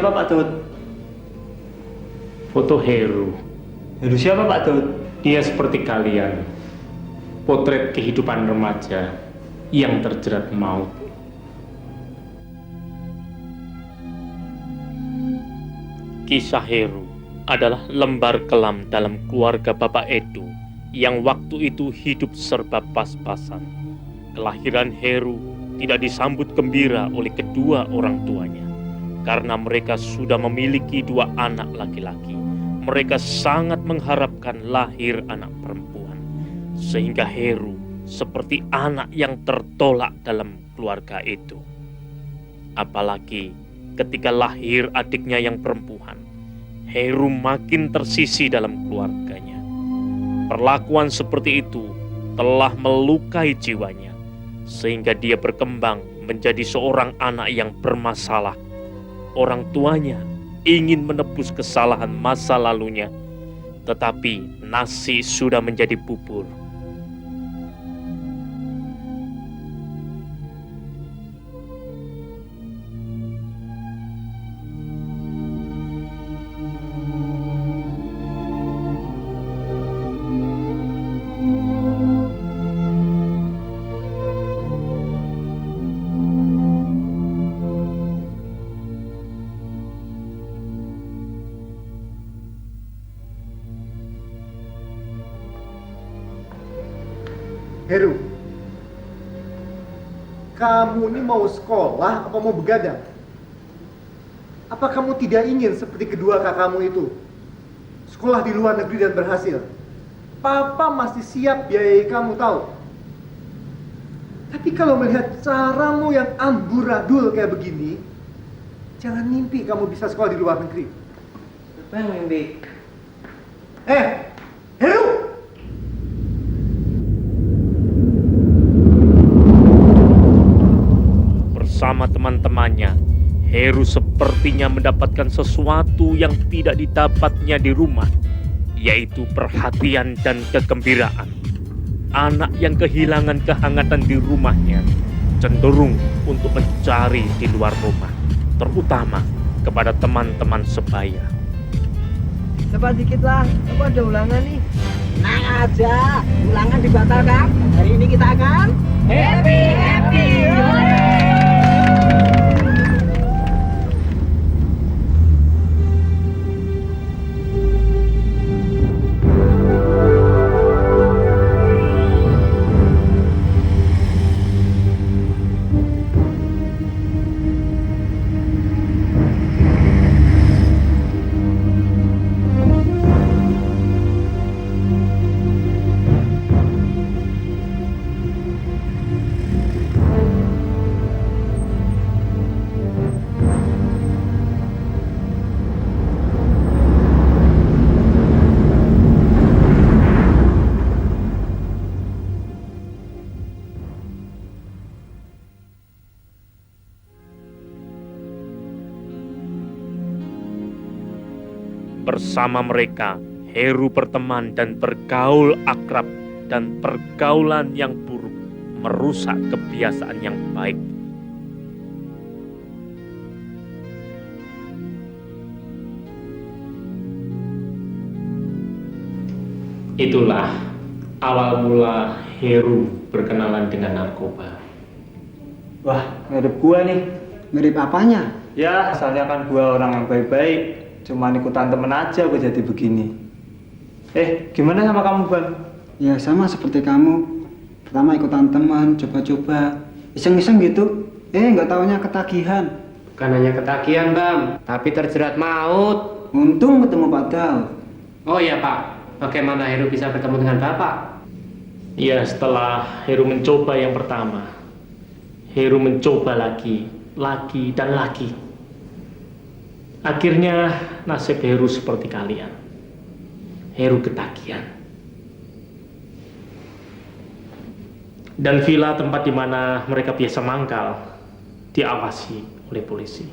siapa Pak Tut? Foto Heru. Heru siapa Pak Tut? Dia seperti kalian. Potret kehidupan remaja yang terjerat maut. Kisah Heru adalah lembar kelam dalam keluarga Bapak Edo yang waktu itu hidup serba pas-pasan. Kelahiran Heru tidak disambut gembira oleh kedua orang tuanya karena mereka sudah memiliki 2 anak laki-laki. Mereka sangat mengharapkan lahir anak perempuan, sehingga Heru seperti anak yang tertolak dalam keluarga itu. Apalagi ketika lahir adiknya yang perempuan, Heru makin tersisi dalam keluarganya. Perlakuan seperti itu telah melukai jiwanya, sehingga dia berkembang menjadi seorang anak yang bermasalah. Orang tuanya ingin menebus kesalahan masa lalunya, tetapi nasi sudah menjadi bubur. Heru, kamu ini mau sekolah apa mau begadang? Apa kamu tidak ingin seperti kedua kakakmu itu? Sekolah di luar negeri dan berhasil. Papa masih siap biayai kamu, tahu? Tapi kalau melihat caramu yang amburadul kayak begini, jangan mimpi kamu bisa sekolah di luar negeri. Apa yang mimpi? Heru! Bersama teman-temannya, Heru sepertinya mendapatkan sesuatu yang tidak didapatnya di rumah, yaitu perhatian dan kegembiraan. Anak yang kehilangan kehangatan di rumahnya cenderung untuk mencari di luar rumah, terutama kepada teman-teman sebaya. Cepat dikit lah, aku ada ulangan nih. Tenang aja, ulangan dibatalkan. Hari ini kita akan happy. Bersama mereka, Heru berteman dan bergaul akrab, dan pergaulan yang buruk merusak kebiasaan yang baik. Itulah awal mula Heru berkenalan dengan narkoba. Wah, mirip gua nih. Mirip apanya? Ya, asalnya kan gua orang yang baik-baik. Cuman ikutan temen aja gua jadi begini. Gimana sama kamu, Bang? Ya sama seperti kamu. Pertama ikutan teman, coba-coba, iseng-iseng gitu. Nggak taunya ketagihan. Bukan hanya ketagihan, Bang, tapi terjerat maut. Untung ketemu Pak Daud. Oh iya, Pak. Bagaimana Heru bisa bertemu dengan Bapak? Ya, setelah Heru mencoba yang pertama, Heru mencoba lagi dan lagi. Akhirnya nasib Heru seperti kalian. Heru ketagihan. Dan villa tempat di mana mereka biasa mangkal diawasi oleh polisi.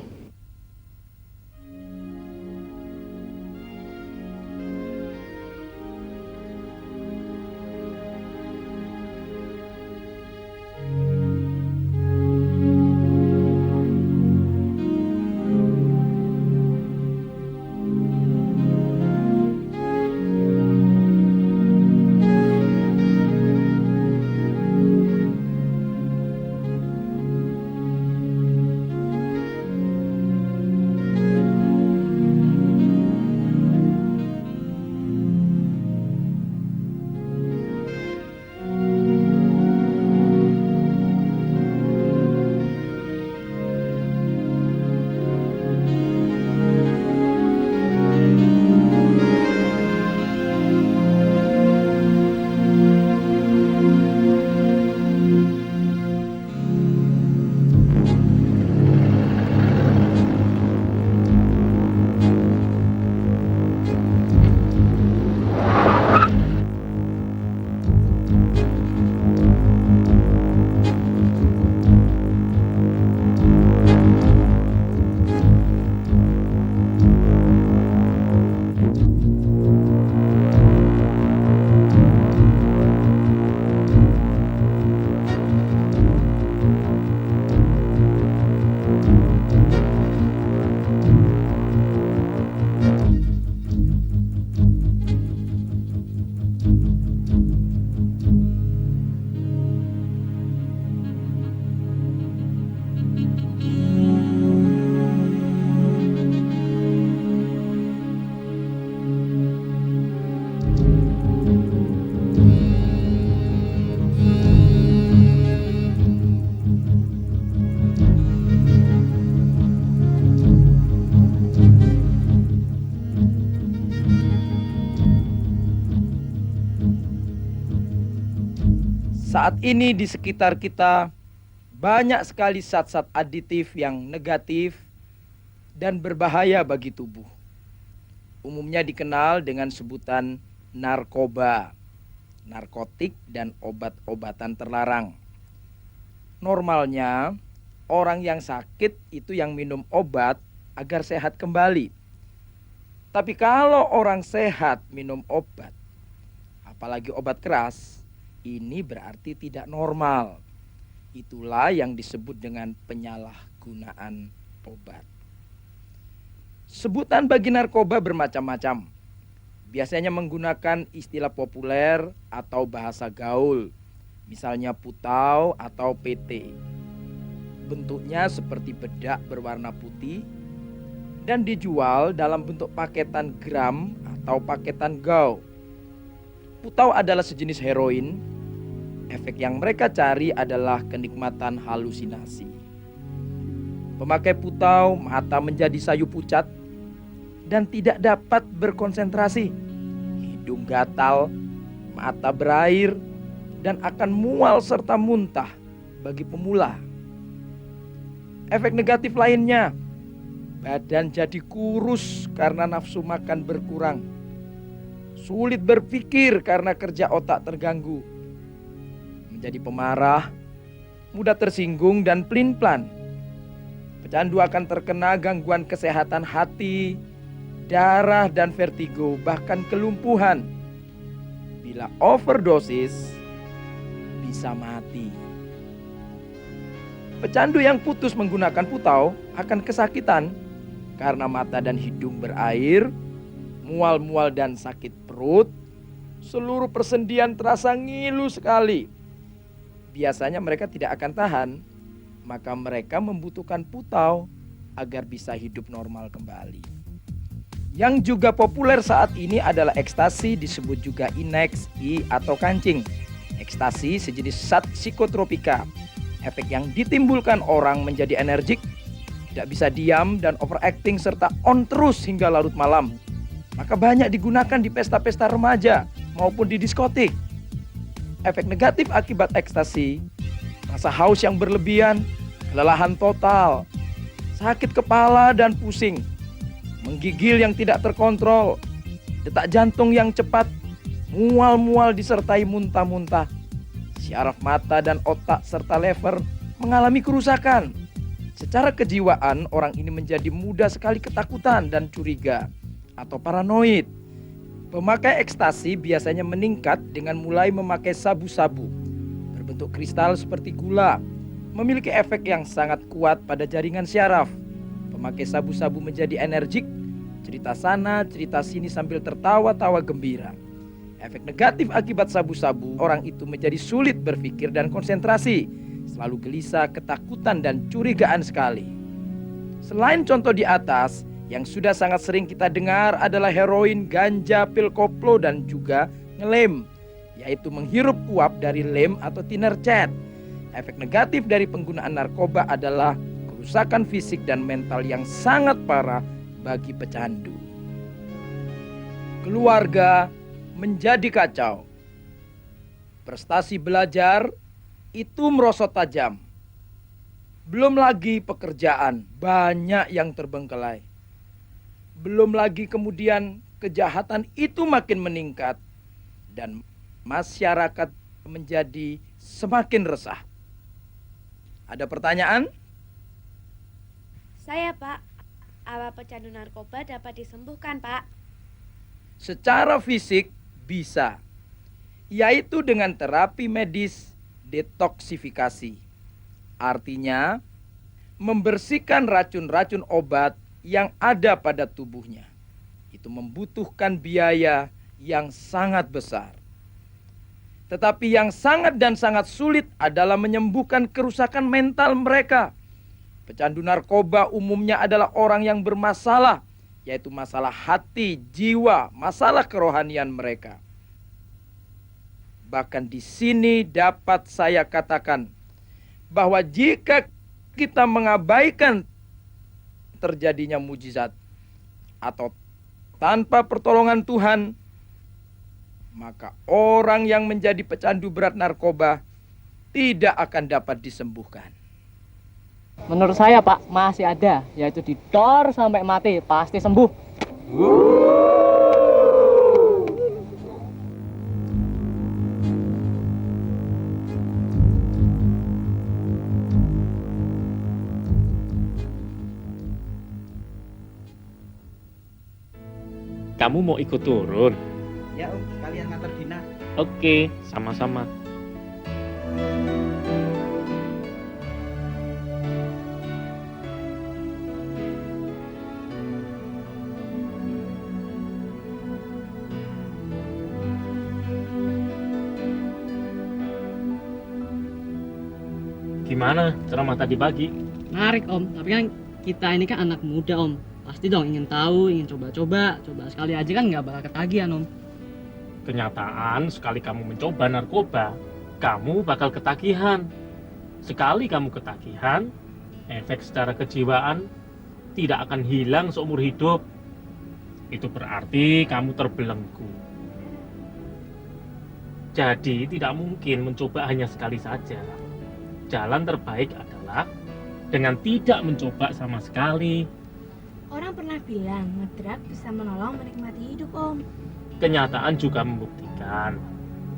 Saat ini di sekitar kita banyak sekali zat-zat aditif yang negatif dan berbahaya bagi tubuh. Umumnya dikenal dengan sebutan narkoba, narkotik dan obat-obatan terlarang. Normalnya, orang yang sakit itu yang minum obat agar sehat kembali. Tapi kalau orang sehat minum obat, apalagi obat keras, ini berarti tidak normal. Itulah yang disebut dengan penyalahgunaan obat. Sebutan bagi narkoba bermacam-macam. Biasanya menggunakan istilah populer atau bahasa gaul, misalnya putau atau PT. Bentuknya seperti bedak berwarna putih dan dijual dalam bentuk paketan gram atau paketan gau. Putau adalah sejenis heroin. Efek yang mereka cari adalah kenikmatan halusinasi. Pemakai putau mata menjadi sayu pucat dan tidak dapat berkonsentrasi. Hidung gatal, mata berair, dan akan mual serta muntah bagi pemula. Efek negatif lainnya, badan jadi kurus karena nafsu makan berkurang. Sulit berpikir karena kerja otak terganggu. Menjadi pemarah, mudah tersinggung dan pelin-pelan. Pecandu akan terkena gangguan kesehatan hati, darah dan vertigo, bahkan kelumpuhan. Bila overdosis, bisa mati. Pecandu yang putus menggunakan putau akan kesakitan karena mata dan hidung berair, mual-mual dan sakit perut, seluruh persendian terasa ngilu sekali. Biasanya mereka tidak akan tahan, maka mereka membutuhkan putau agar bisa hidup normal kembali. Yang juga populer saat ini adalah ekstasi, disebut juga inex, atau kancing. Ekstasi sejenis zat psikotropika. Efek yang ditimbulkan orang menjadi energik, tidak bisa diam dan overacting serta on terus hingga larut malam. Maka banyak digunakan di pesta-pesta remaja maupun di diskotik. Efek negatif akibat ekstasi, rasa haus yang berlebihan, kelelahan total, sakit kepala dan pusing, menggigil yang tidak terkontrol, detak jantung yang cepat, mual-mual disertai muntah-muntah, syaraf mata dan otak serta lever mengalami kerusakan. Secara kejiwaan, orang ini menjadi mudah sekali ketakutan dan curiga atau paranoid. Pemakai ekstasi biasanya meningkat dengan mulai memakai sabu-sabu berbentuk kristal seperti gula, memiliki efek yang sangat kuat pada jaringan syaraf. Pemakai sabu-sabu menjadi energik, cerita sana, cerita sini sambil tertawa-tawa gembira. Efek negatif akibat sabu-sabu, orang itu menjadi sulit berpikir dan konsentrasi, selalu gelisah, ketakutan dan curigaan sekali. Selain contoh di atas, yang sudah sangat sering kita dengar adalah heroin, ganja, pil koplo dan juga ngelem, yaitu menghirup uap dari lem atau thinner cat. Efek negatif dari penggunaan narkoba adalah kerusakan fisik dan mental yang sangat parah bagi pecandu. Keluarga menjadi kacau. Prestasi belajar itu merosot tajam. Belum lagi pekerjaan, banyak yang terbengkelai. Belum lagi kemudian kejahatan itu makin meningkat dan masyarakat menjadi semakin resah. Ada pertanyaan? Saya, Pak. Apa pecandu narkoba dapat disembuhkan, Pak? Secara fisik bisa, yaitu dengan terapi medis detoksifikasi. Artinya, membersihkan racun-racun obat yang ada pada tubuhnya. Itu membutuhkan biaya yang sangat besar. Tetapi yang sangat dan sangat sulit adalah menyembuhkan kerusakan mental mereka. Pecandu narkoba umumnya adalah orang yang bermasalah, yaitu masalah hati, jiwa, masalah kerohanian mereka. Bahkan di sini dapat saya katakan bahwa jika kita mengabaikan terjadinya mujizat atau tanpa pertolongan Tuhan, maka orang yang menjadi pecandu berat narkoba tidak akan dapat disembuhkan. Menurut saya Pak, masih ada, yaitu didor sampai mati, pasti sembuh. Kamu mau ikut turun? Ya Om, sekalian ngantar Dina. Oke, sama-sama. Gimana ceramah tadi pagi? Menarik Om, tapi kan kita ini kan anak muda Om. Pasti dong ingin tahu, ingin coba-coba. Coba sekali aja kan nggak bakal ketagihan Om. Kenyataan sekali kamu mencoba narkoba, kamu bakal ketagihan. Sekali kamu ketagihan, efek secara kejiwaan tidak akan hilang seumur hidup. Itu berarti kamu terbelenggu. Jadi tidak mungkin mencoba hanya sekali saja. Jalan terbaik adalah dengan tidak mencoba sama sekali. Orang pernah bilang ngedrak bisa menolong menikmati hidup, Om. Kenyataan juga membuktikan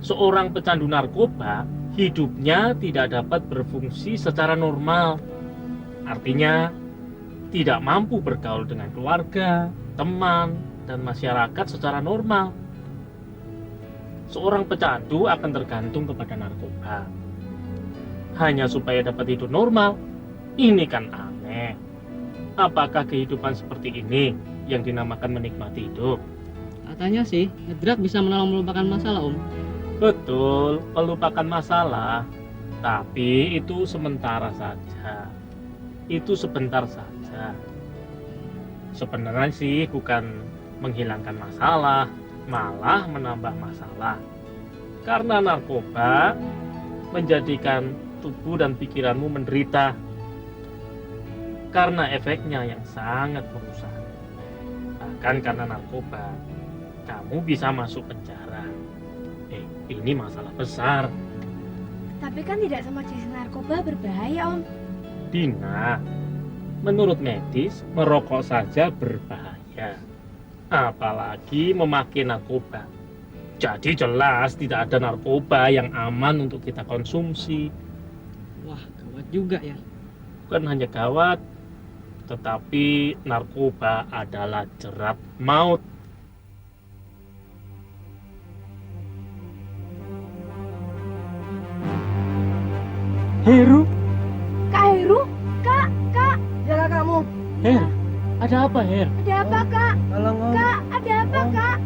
seorang pecandu narkoba hidupnya tidak dapat berfungsi secara normal. Artinya tidak mampu bergaul dengan keluarga, teman, dan masyarakat secara normal. Seorang pecandu akan tergantung kepada narkoba hanya supaya dapat hidup normal. Ini kan aneh. Apakah kehidupan seperti ini yang dinamakan menikmati hidup? Katanya sih, ngedrak bisa menolong melupakan masalah Om. Betul, melupakan masalah. Tapi itu sementara saja. Itu sebentar saja. Sebenarnya sih bukan menghilangkan masalah, malah menambah masalah. Karena narkoba menjadikan tubuh dan pikiranmu menderita. Karena efeknya yang sangat merusak. Bahkan karena narkoba, kamu bisa masuk penjara. Ini masalah besar. Tapi kan tidak semua jenis narkoba berbahaya, Om. Dina, menurut medis, merokok saja berbahaya. Apalagi memakai narkoba. Jadi jelas tidak ada narkoba yang aman untuk kita konsumsi. Wah, gawat juga ya. Bukan hanya gawat, tetapi narkoba adalah jerat maut. Heru? Kak Heru? Kak! Jaga kamu. Her, ada apa Her? Ada apa, Kak? Tolong Om. Kak, ada apa, Kak?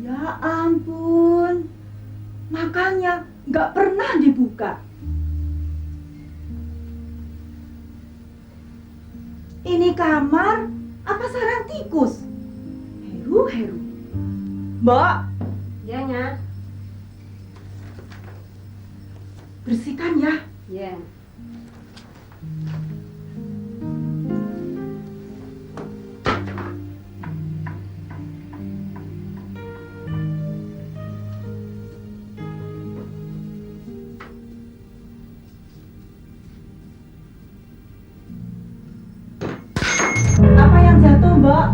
Ya ampun, makanya nggak pernah dibuka. Ini kamar apa sarang tikus? Heru. Mbak, Ya, Nya. bersihkan ya. Ya. Apa yang jatuh, Mbak?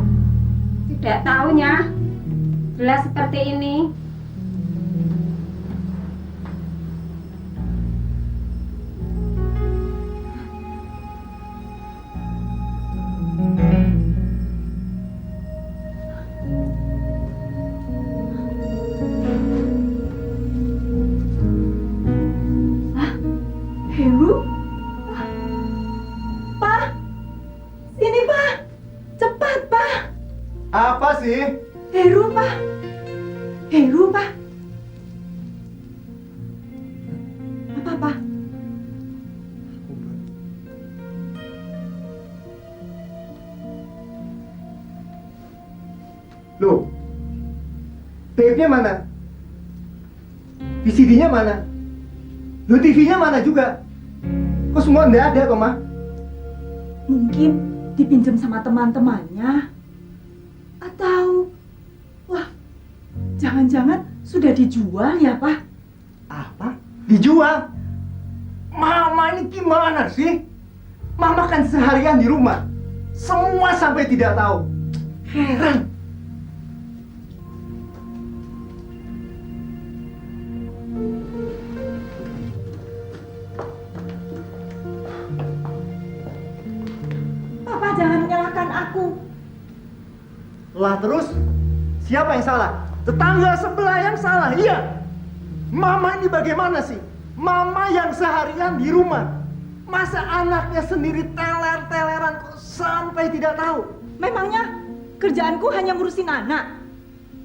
Tidak tahunya. Gelas seperti ini. Apa, Pak? Aku, Mbak. Loh, tape-nya mana? VCD-nya mana? Loh, TV-nya mana juga? Kok semua nggak ada, toh, Ma? Mungkin dipinjam sama teman-temannya. Atau, wah, jangan-jangan sudah dijual ya, Pak? Apa? Dijual? Mama ini gimana sih? Mama kan seharian di rumah. Semua sampai tidak tahu. Heran. Papa jangan menyalahkan aku. Lah terus, siapa yang salah? Tetangga sebelah yang salah, iya. Mama ini bagaimana sih? Mama yang seharian di rumah. Masa anaknya sendiri teler-teleran kok sampai tidak tahu? Memangnya kerjaanku hanya ngurusin anak?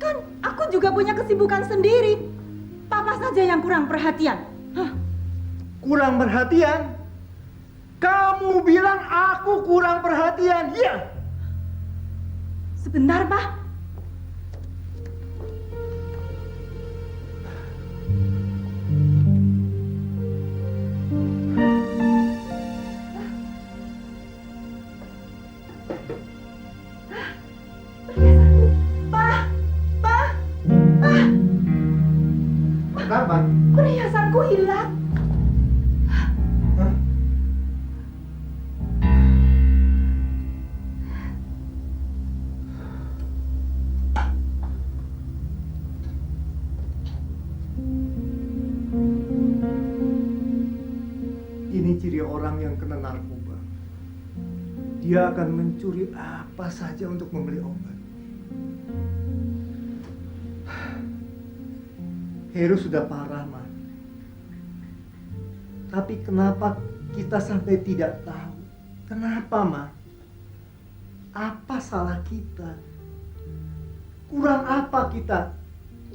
Kan aku juga punya kesibukan sendiri. Papa saja yang kurang perhatian. Hah? Kurang perhatian? Kamu bilang aku kurang perhatian, iya? Sebentar, Pak. Perhiasanku. Pak, Pak, Pak. Kenapa? Perhiasanku hilang. Hah? Ini ciri orang yang kena narkoba. Dia akan mencuri apa saja untuk membeli obat. Heru sudah parah, Ma. Tapi kenapa kita sampai tidak tahu? Kenapa, Ma? Apa salah kita? Kurang apa kita?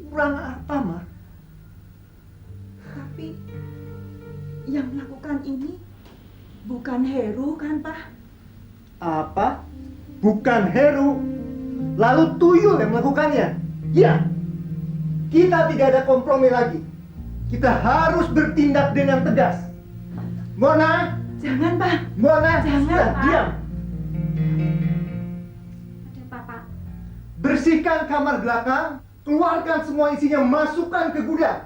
Kurang apa, Ma? Tapi yang melakukan ini bukan Heru kan, Pak? Apa? Bukan Heru. Lalu Tuyul yang melakukannya. Ya. Kita tidak ada kompromi lagi. Kita harus bertindak dengan tegas. Mona, Jangan, Pak. Mona, Jangan, sudah, Pak. diam. Ada apa, Pak? Bersihkan kamar belakang, keluarkan semua isinya, masukkan ke gudang.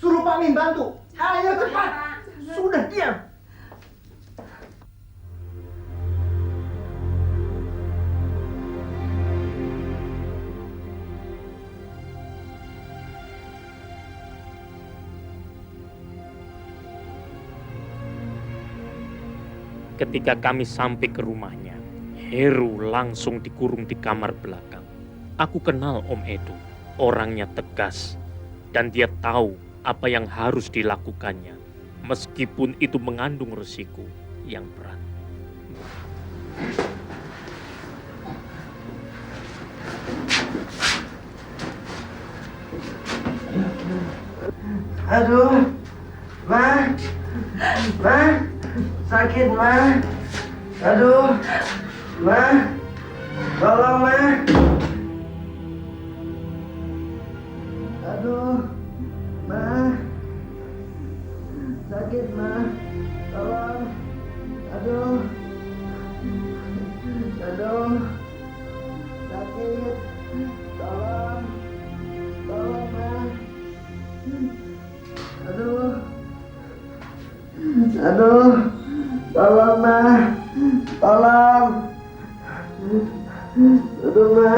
Suruh Pak Min bantu. Ayo cepat. Sudah, diam. Ketika kami sampai ke rumahnya, Heru langsung dikurung di kamar belakang. Aku kenal Om Edo, orangnya tegas, dan dia tahu apa yang harus dilakukannya, meskipun itu mengandung resiko yang berat. Aduh, Ma, sakit, Ma. Aduh, Ma, tolong, Ma. Aduh, Ma, sakit, Ma. Tolong. Aduh, sakit. Tolong, Ma. Aduh, tolong, Ma. Tolong. Aduh, Ma.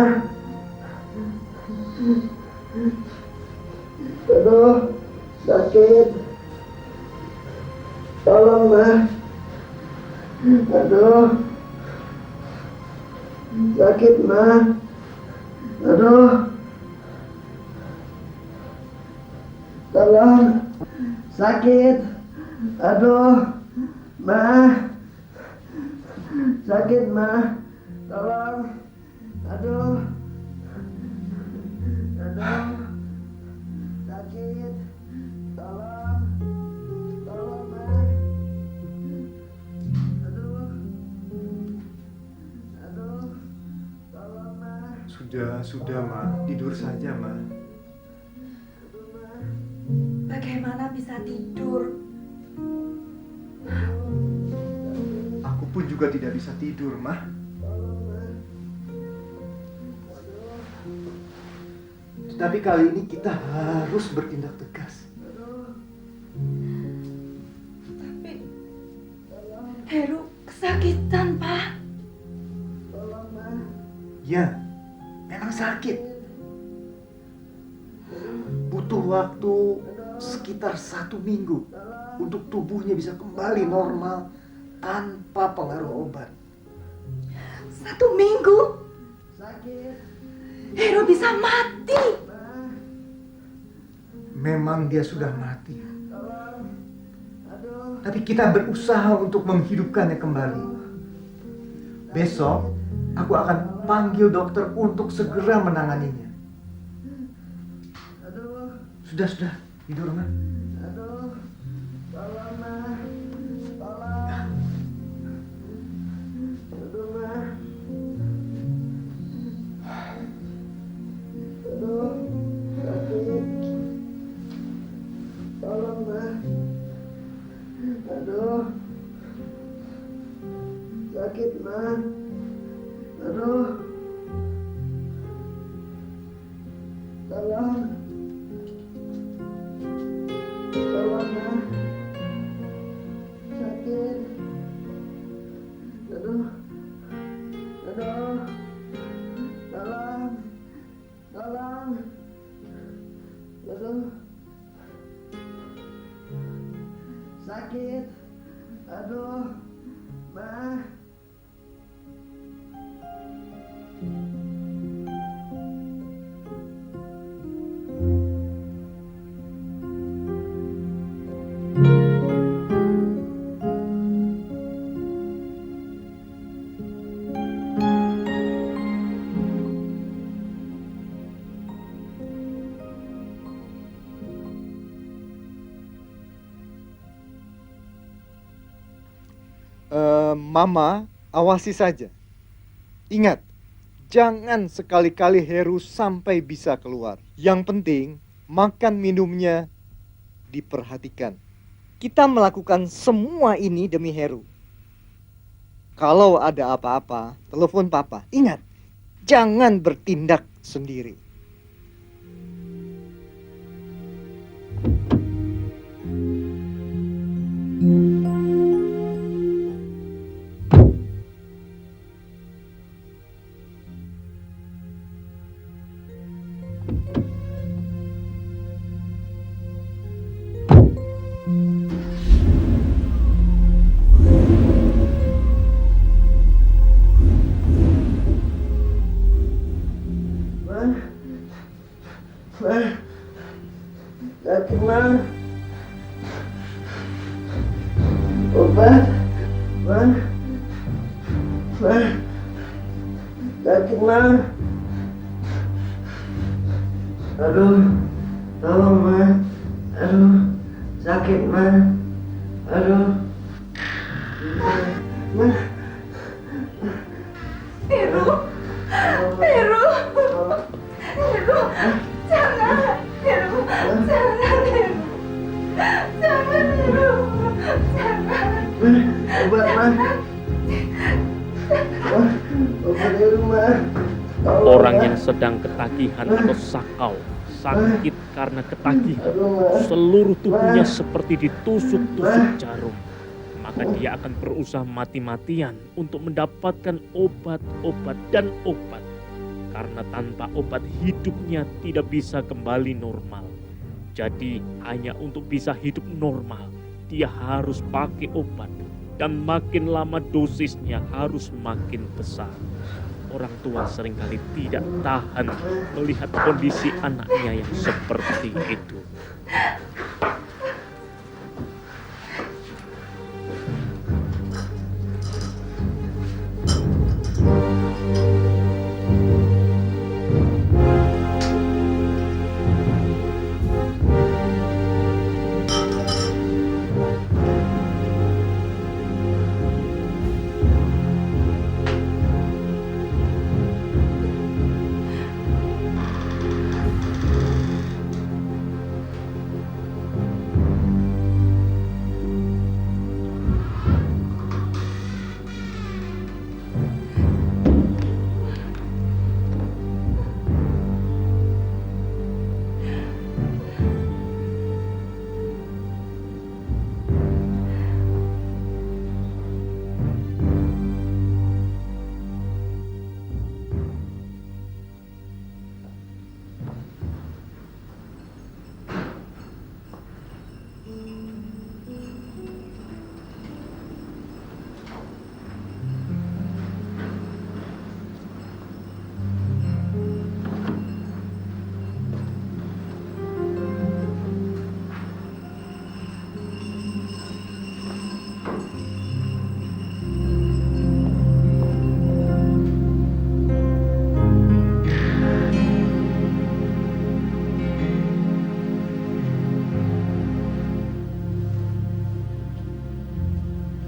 Aduh, sakit. Tolong, Ma. Aduh, sakit, Ma. Aduh, tolong. Sakit. Aduh, Ma. Sakit, Ma. Tolong. Aduh. Sakit. Tolong. Sudah, Ma. Tidur saja, Ma. Bagaimana bisa tidur? Aku pun juga tidak bisa tidur, Ma. Tapi kali ini kita harus bertindak tegas. Tapi Heru kesakitan, Pak. Ya, memang sakit. Butuh waktu sekitar 1 minggu untuk tubuhnya bisa kembali normal tanpa pengaruh obat. 1 minggu? Heru bisa mati. Memang dia sudah mati. Tapi kita berusaha untuk menghidupkannya kembali. Besok, aku akan panggil dokter untuk segera menanganinya. Sudah, tidur, Ma. Sakit, Ma. Aduh. Tolong. Tolong, Ma. Sakit. Aduh. Tolong. Aduh. Sakit. Aduh. Ma. Mama, awasi saja. Ingat, jangan sekali-kali Heru sampai bisa keluar. Yang penting, makan minumnya diperhatikan. Kita melakukan semua ini demi Heru. Kalau ada apa-apa, telepon Papa. Ingat, jangan bertindak sendiri. Sakit, Ma. Obat, Ma. Sakit, Ma. Aduh, tolong, Ma. Aduh, sakit, Ma. Aduh. Ma. Heru. Jangan. Heru. Obat, Ma. Obat Heru, Ma. Orang yang sedang ketagihan atau sakau, sakit karena ketagihan, seluruh tubuhnya seperti ditusuk-tusuk jarum, maka dia akan berusaha mati-matian untuk mendapatkan obat. Karena tanpa obat hidupnya tidak bisa kembali normal. Jadi hanya untuk bisa hidup normal, dia harus pakai obat. Dan makin lama dosisnya harus makin besar. Orang tua seringkali tidak tahan melihat kondisi anaknya yang seperti itu.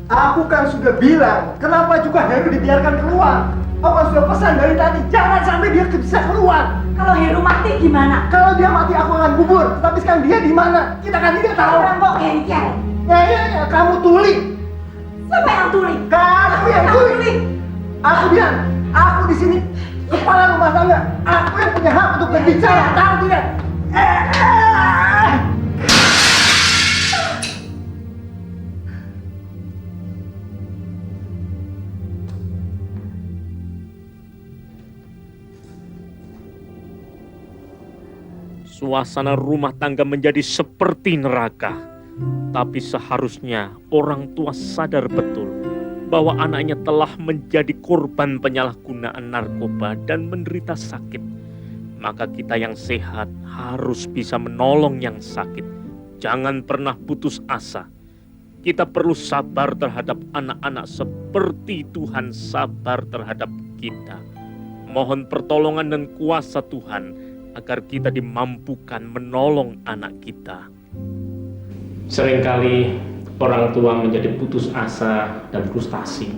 Aku kan sudah bilang, kenapa juga Heru dibiarkan keluar? Aku kan sudah pesan dari tadi, jangan sampai dia bisa keluar. Kalau Heru mati gimana? Kalau dia mati aku akan kubur. Tapi sekarang dia di mana? Kita kan tidak tahu. Orang kok bengkel. Ya, kamu tuli. Siapa yang tuli? Kamu yang tuli. Aku bilang, aku di sini kepala rumah tangga. Aku yang punya hak untuk berbicara. Tahu tidak? Suasana rumah tangga menjadi seperti neraka. Tapi seharusnya orang tua sadar betul bahwa anaknya telah menjadi korban penyalahgunaan narkoba dan menderita sakit. Maka kita yang sehat harus bisa menolong yang sakit. Jangan pernah putus asa. Kita perlu sabar terhadap anak-anak seperti Tuhan sabar terhadap kita. Mohon pertolongan dan kuasa Tuhan agar kita dimampukan menolong anak kita. Seringkali orang tua menjadi putus asa dan frustasi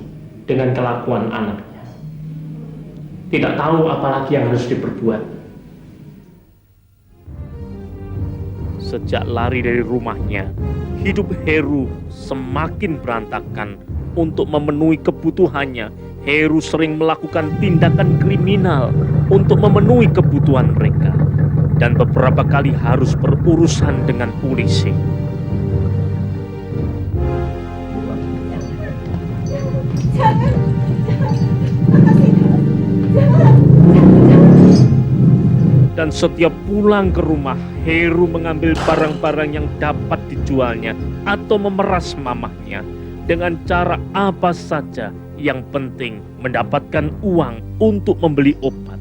dengan kelakuan anaknya. Tidak tahu apa lagi yang harus diperbuat. Sejak lari dari rumahnya, hidup Heru semakin berantakan. Untuk memenuhi kebutuhannya, Heru sering melakukan tindakan kriminal untuk memenuhi kebutuhan mereka. Dan beberapa kali harus berurusan dengan polisi. Dan setiap pulang ke rumah, Heru mengambil barang-barang yang dapat dijualnya atau memeras mamahnya dengan cara apa saja, yang penting mendapatkan uang untuk membeli obat.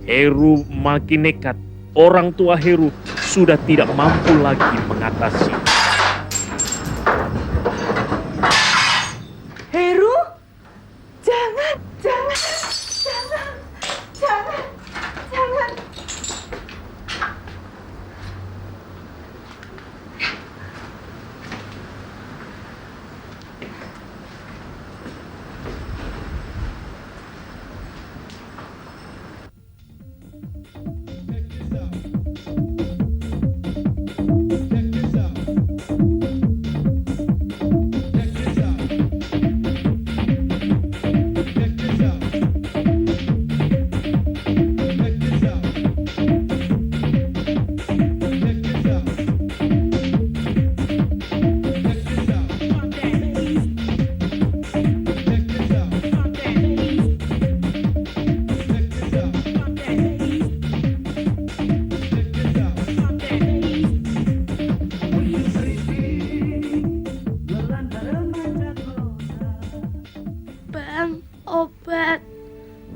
Heru makin nekat. Orang tua Heru sudah tidak mampu lagi mengatasi. Heru? Jangan.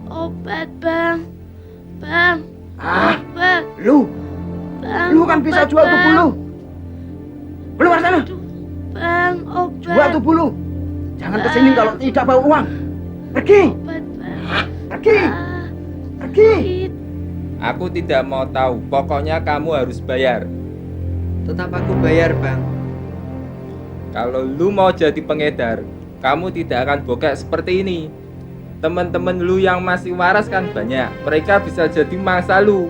Obat, Bang. Bang. Obat. Bang, Lu kan bisa obat, jual tubuh Bang. lu. Keluar sana. Bang, obat. Jual tubuh lu. Jangan kesini kalau tidak bawa uang. Pergi. Obat, Bang. Pergi. Ah, Pergi. Aku tidak mau tahu, pokoknya kamu harus bayar. Tetap aku bayar, Bang. Kalau lu mau jadi pengedar, kamu tidak akan bokek seperti ini. Teman-teman lu yang masih waras kan banyak, mereka bisa jadi mangsa lu.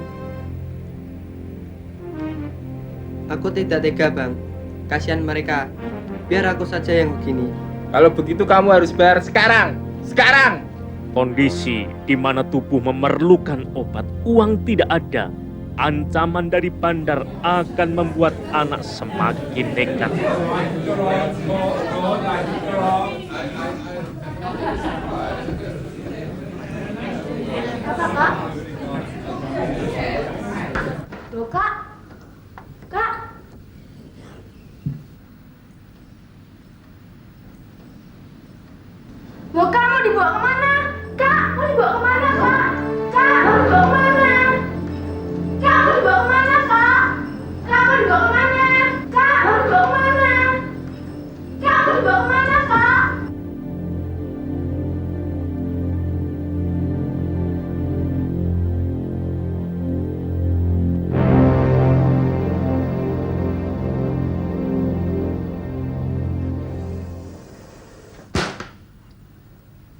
Aku tidak tega, Bang. Kasihan mereka. Biar aku saja yang begini. Kalau begitu kamu harus bayar sekarang. Sekarang! Kondisi di mana tubuh memerlukan obat, uang tidak ada. Ancaman dari bandar akan membuat anak semakin nekat. Apa, Kak? Loh, Kak? Kak? Loh, Kak, mau dibawa kemana? Kak, mau dibawa kemana, Kak? Kak, mau dibawa kemana? Kak, mau dibawa kemana, Kak? Kak, mau dibawa kemana? Kak, mau dibawa kemana? Kak, mau dibawa kemana, Kak?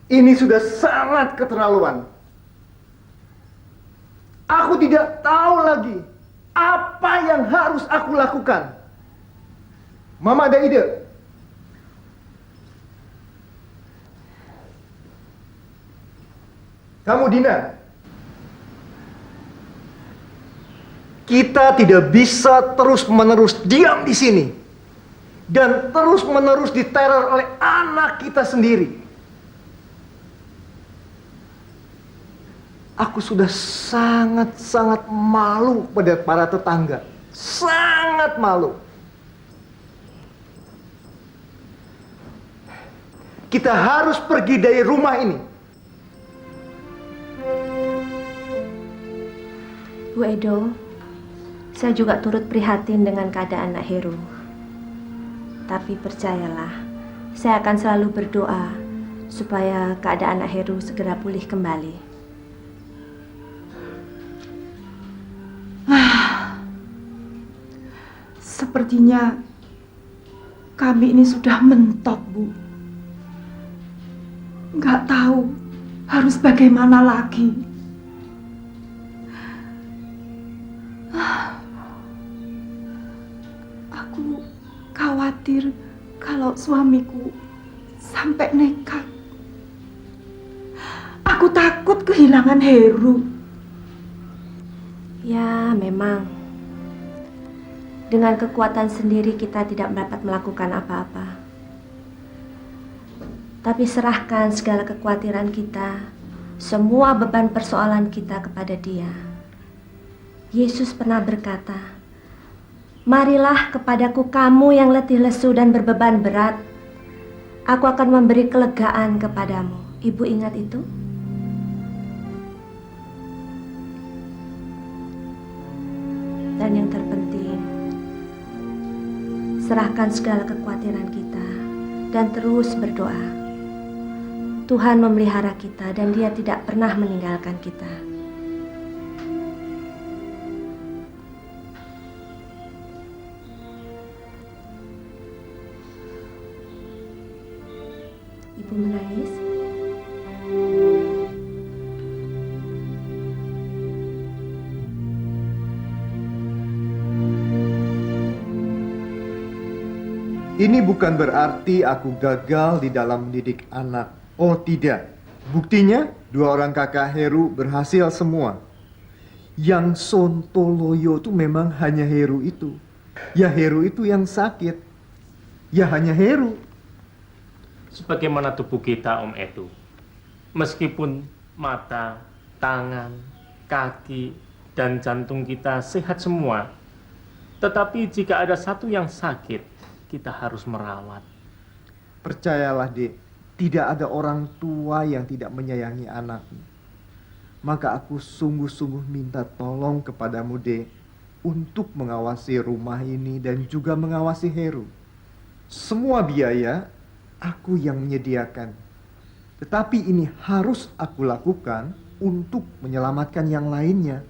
Ini sudah sangat keterlaluan. Aku tidak tahu lagi apa yang harus aku lakukan. Mama ada ide? Kamu Dina, kita tidak bisa terus-menerus diam di sini dan terus-menerus diteror oleh anak kita sendiri. Aku sudah sangat-sangat malu pada para tetangga. Sangat malu. Kita harus pergi dari rumah ini. Bu Edo, saya juga turut prihatin dengan keadaan Nak Heru. Tapi percayalah, saya akan selalu berdoa supaya keadaan Nak Heru segera pulih kembali. Sepertinya kami ini sudah mentok, Bu. Nggak tahu harus bagaimana lagi. Aku khawatir kalau suamiku sampai nekat. Aku takut kehilangan Heru. Ya, memang. Dengan kekuatan sendiri kita tidak dapat melakukan apa-apa. Tapi serahkan segala kekhawatiran kita, semua beban persoalan kita kepada Dia. Yesus pernah berkata, "Marilah kepadaku kamu yang letih lesu dan berbeban berat. Aku akan memberi kelegaan kepadamu." Ibu ingat itu? Dan yang terpenting, serahkan segala kekhawatiran kita dan terus berdoa. Tuhan memelihara kita dan Dia tidak pernah meninggalkan kita. Ibu menangis? Ini bukan berarti aku gagal di dalam mendidik anak. Oh tidak. Buktinya, 2 orang kakak Heru berhasil semua. Yang sontoloyo itu memang hanya Heru itu. Ya Heru itu yang sakit. Ya hanya Heru. Sebagaimana tubuh kita, Om Edu. Meskipun mata, tangan, kaki, dan jantung kita sehat semua, tetapi jika ada satu yang sakit, kita harus merawat. Percayalah, Dek. Tidak ada orang tua yang tidak menyayangi anaknya. Maka aku sungguh-sungguh minta tolong kepadamu, Dek, untuk mengawasi rumah ini dan juga mengawasi Heru. Semua biaya aku yang menyediakan. Tetapi ini harus aku lakukan untuk menyelamatkan yang lainnya.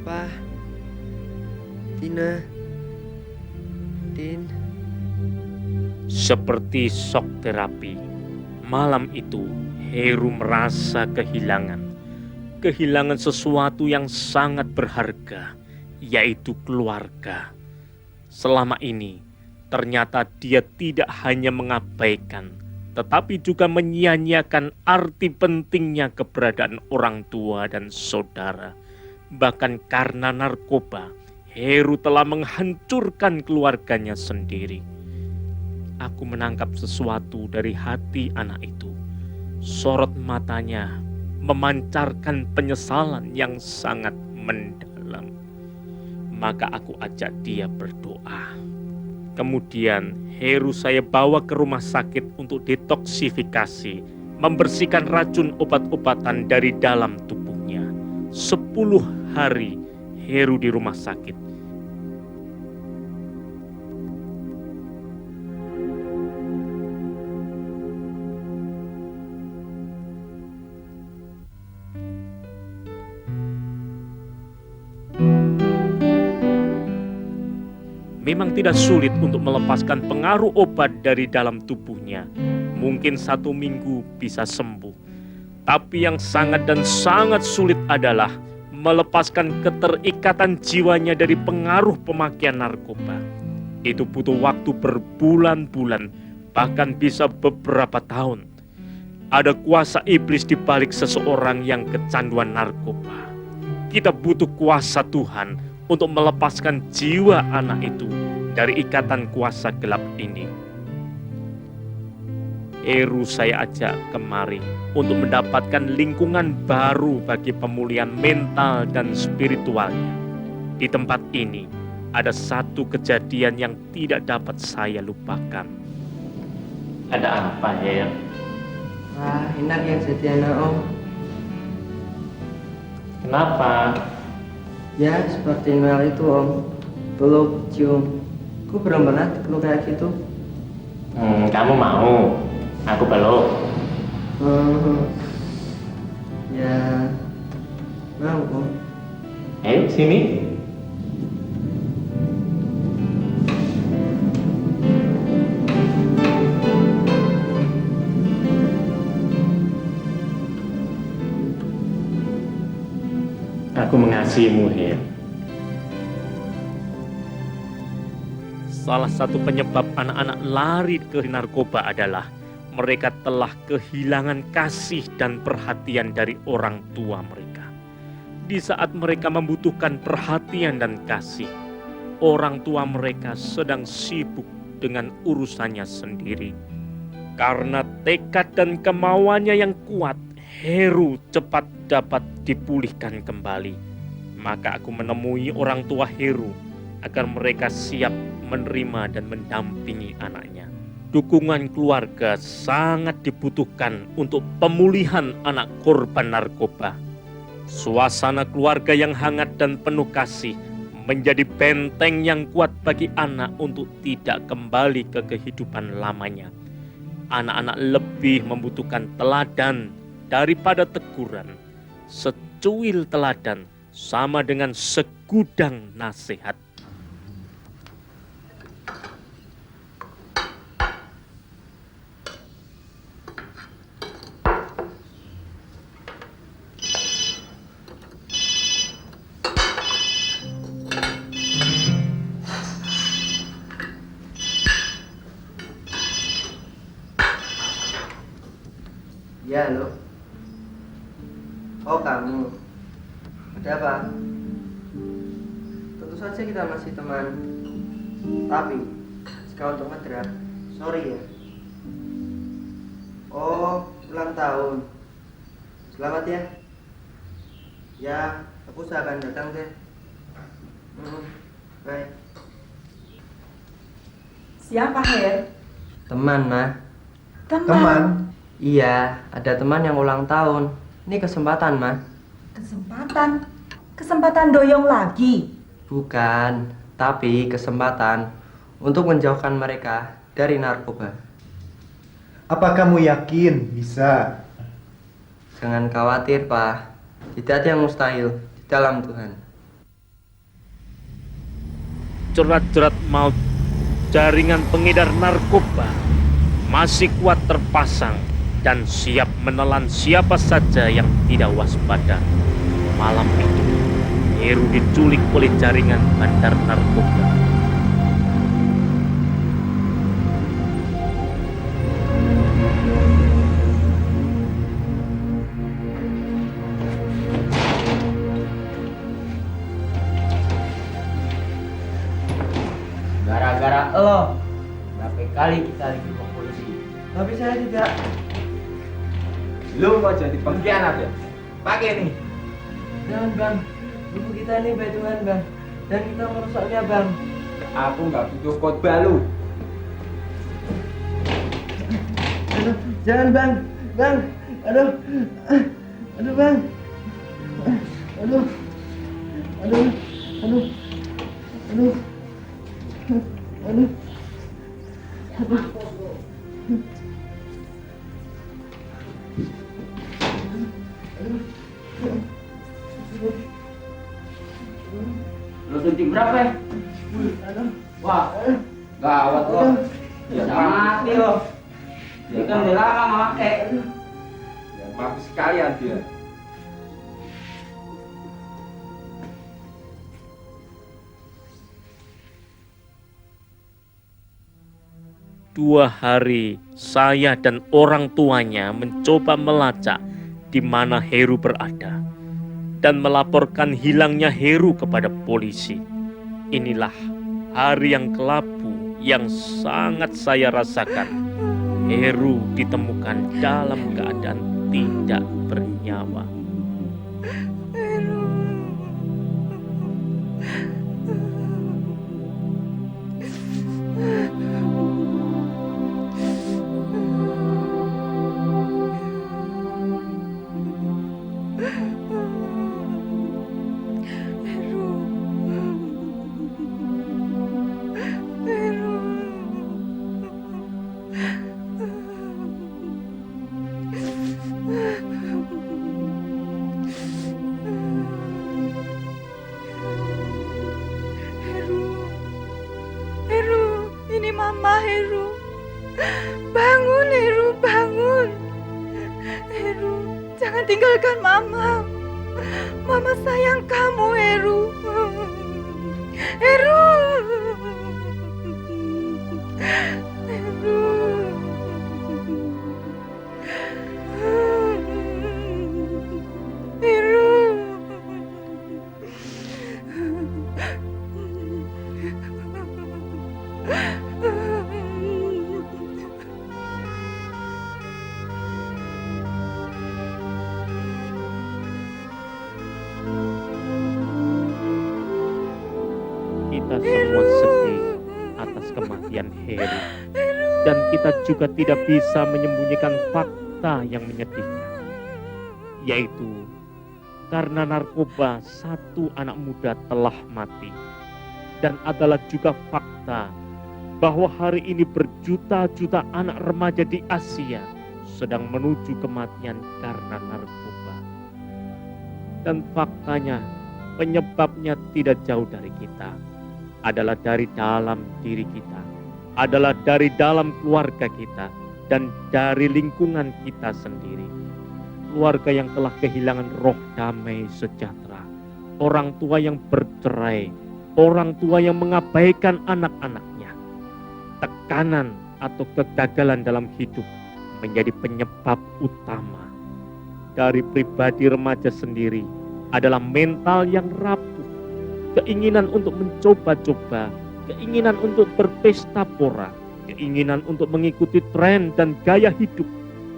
Pa. Tina. Din. Seperti shock terapi, malam itu Heru merasa kehilangan sesuatu yang sangat berharga, yaitu keluarga. Selama ini, ternyata dia tidak hanya mengabaikan, tetapi juga menyia-nyiakan arti pentingnya keberadaan orang tua dan saudara. Bahkan karena narkoba, Heru telah menghancurkan keluarganya sendiri. Aku menangkap sesuatu dari hati anak itu. Sorot matanya memancarkan penyesalan yang sangat mendalam. Maka aku ajak dia berdoa. Kemudian Heru saya bawa ke rumah sakit untuk detoksifikasi, membersihkan racun obat-obatan dari dalam tubuhnya. 10 hari Heru di rumah sakit. Memang tidak sulit untuk melepaskan pengaruh obat dari dalam tubuhnya. Mungkin 1 minggu bisa sembuh. Tapi yang sangat dan sangat sulit adalah melepaskan keterikatan jiwanya dari pengaruh pemakaian narkoba. Itu butuh waktu berbulan-bulan, bahkan bisa beberapa tahun. Ada kuasa iblis di balik seseorang yang kecanduan narkoba. Kita butuh kuasa Tuhan untuk melepaskan jiwa anak itu dari ikatan kuasa gelap ini. Heru saya ajak kemari untuk mendapatkan lingkungan baru bagi pemulihan mental dan spiritualnya. Di tempat ini ada satu kejadian yang tidak dapat saya lupakan. Ada apa, Her? Wah, enak yang jadi anak Om. Kenapa? Ya, seperti Noel itu Om. Peluk, cium. Kok belum pernah dipeluk kayak gitu? Kamu mau? Aku peluk. Ya, mau Om. Ayo sini. Aku mengasihimu, Her. Salah satu penyebab anak-anak lari ke narkoba adalah mereka telah kehilangan kasih dan perhatian dari orang tua mereka. Di saat mereka membutuhkan perhatian dan kasih, orang tua mereka sedang sibuk dengan urusannya sendiri. Karena tekad dan kemauannya yang kuat, Heru cepat dapat dipulihkan kembali. Maka aku menemui orang tua Heru agar mereka siap menerima dan mendampingi anaknya. Dukungan keluarga sangat dibutuhkan untuk pemulihan anak korban narkoba. Suasana keluarga yang hangat dan penuh kasih menjadi benteng yang kuat bagi anak untuk tidak kembali ke kehidupan lamanya. Anak-anak lebih membutuhkan teladan daripada teguran. Secuil teladan sama dengan segudang nasihat. Ya, halo. Oh, kamu. Ada apa? Tentu saja kita masih teman. Tapi, jika untuk ngedrag, sorry ya. Oh, ulang tahun. Selamat ya. Ya, aku akan datang deh. Bye. Siapa, Her? Teman, Ma. Teman? Iya, ada teman yang ulang tahun. Ini kesempatan, Ma. Kesempatan? Kesempatan doyong lagi? Bukan, tapi kesempatan untuk menjauhkan mereka dari narkoba. Apa kamu yakin bisa? Jangan khawatir, Pak. Tidak ada yang mustahil di dalam Tuhan. jerat-jerat maut, jaringan pengedar narkoba masih kuat terpasang dan siap menelan siapa saja yang tidak waspada. Malam itu, Heru diculik oleh jaringan bandar narkoba. Gara-gara lo, berapa kali kita dibawa polisi. Tapi saya tidak. Lu mau jadi pengkhianat ya? Pakai nih. Jangan bang, buku kita ini baik Tuhan bang. Dan kita merusaknya bang. Aku nggak butuh khotbah lu. Aduh, jangan bang, bang. Aduh, aduh bang. Aduh, aduh, aduh, aduh. Aduh. Lo suntik berapa ya? Wah, gawat lo. Bisa mati lo. Dia kan udah lama nggak pakai. Ya, mati sekalian dia. Dua hari, saya dan orang tuanya mencoba melacak di mana Heru berada dan melaporkan hilangnya Heru kepada polisi. Inilah hari yang kelabu yang sangat saya rasakan. Heru ditemukan dalam keadaan tidak bernyawa. Heru, ini Mama Heru. Bangun Heru, bangun. Heru, jangan tinggalkan Mama. Mama sayang kamu Heru. Heru. Heru. Heru. Kita semua sedih atas kematian Heru, dan kita juga tidak bisa menyembunyikan fakta yang menyedihkan, yaitu karena narkoba satu anak muda telah mati. Dan adalah juga fakta bahwa hari ini berjuta-juta anak remaja di Asia sedang menuju kematian karena narkoba. Dan faktanya, penyebabnya tidak jauh dari kita, adalah dari dalam diri kita, adalah dari dalam keluarga kita, dan dari lingkungan kita sendiri. Keluarga yang telah kehilangan roh damai sejahtera, orang tua yang bercerai, orang tua yang mengabaikan anak-anaknya. Tekanan atau kegagalan dalam hidup menjadi penyebab utama. Dari pribadi remaja sendiri adalah mental yang rapuh, keinginan untuk mencoba-coba, keinginan untuk berpesta pora, keinginan untuk mengikuti tren dan gaya hidup,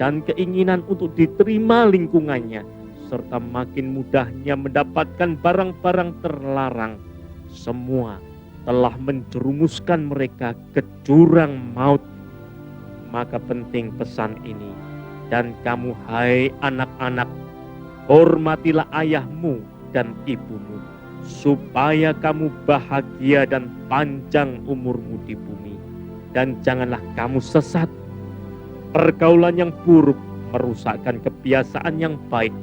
dan keinginan untuk diterima lingkungannya, serta makin mudahnya mendapatkan barang-barang terlarang. Semua telah menjerumuskan mereka ke jurang maut. Maka penting pesan ini, dan kamu hai anak-anak, hormatilah ayahmu dan ibumu, supaya kamu bahagia dan panjang umurmu di bumi. Dan janganlah kamu sesat. Pergaulan yang buruk merusakkan kebiasaan yang baik.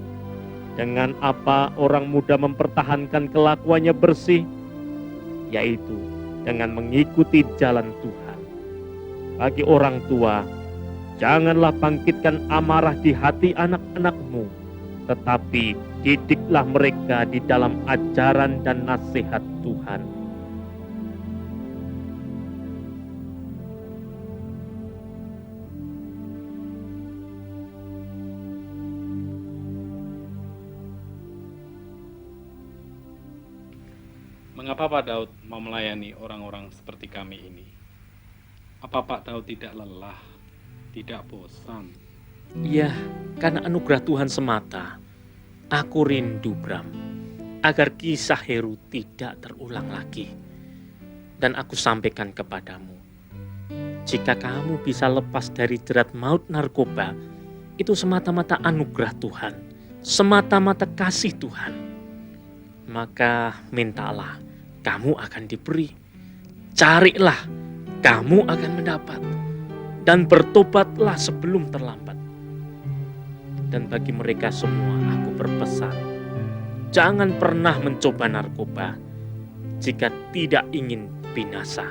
Dengan apa orang muda mempertahankan kelakuannya bersih? Yaitu dengan mengikuti jalan Tuhan. Bagi orang tua, janganlah bangkitkan amarah di hati anak-anakmu, tetapi didiklah mereka di dalam ajaran dan nasihat Tuhan. Mengapa Pak Daud mau melayani orang-orang seperti kami ini? Apa Pak Daud tidak lelah, tidak bosan? Ya, karena anugerah Tuhan semata, aku rindu Bram, agar kisah Heru tidak terulang lagi. Dan aku sampaikan kepadamu, jika kamu bisa lepas dari jerat maut narkoba, itu semata-mata anugerah Tuhan, semata-mata kasih Tuhan. Maka mintalah, kamu akan diberi. Carilah, kamu akan mendapat. Dan bertobatlah sebelum terlambat. Dan bagi mereka semua aku berpesan, jangan pernah mencoba narkoba jika tidak ingin binasa.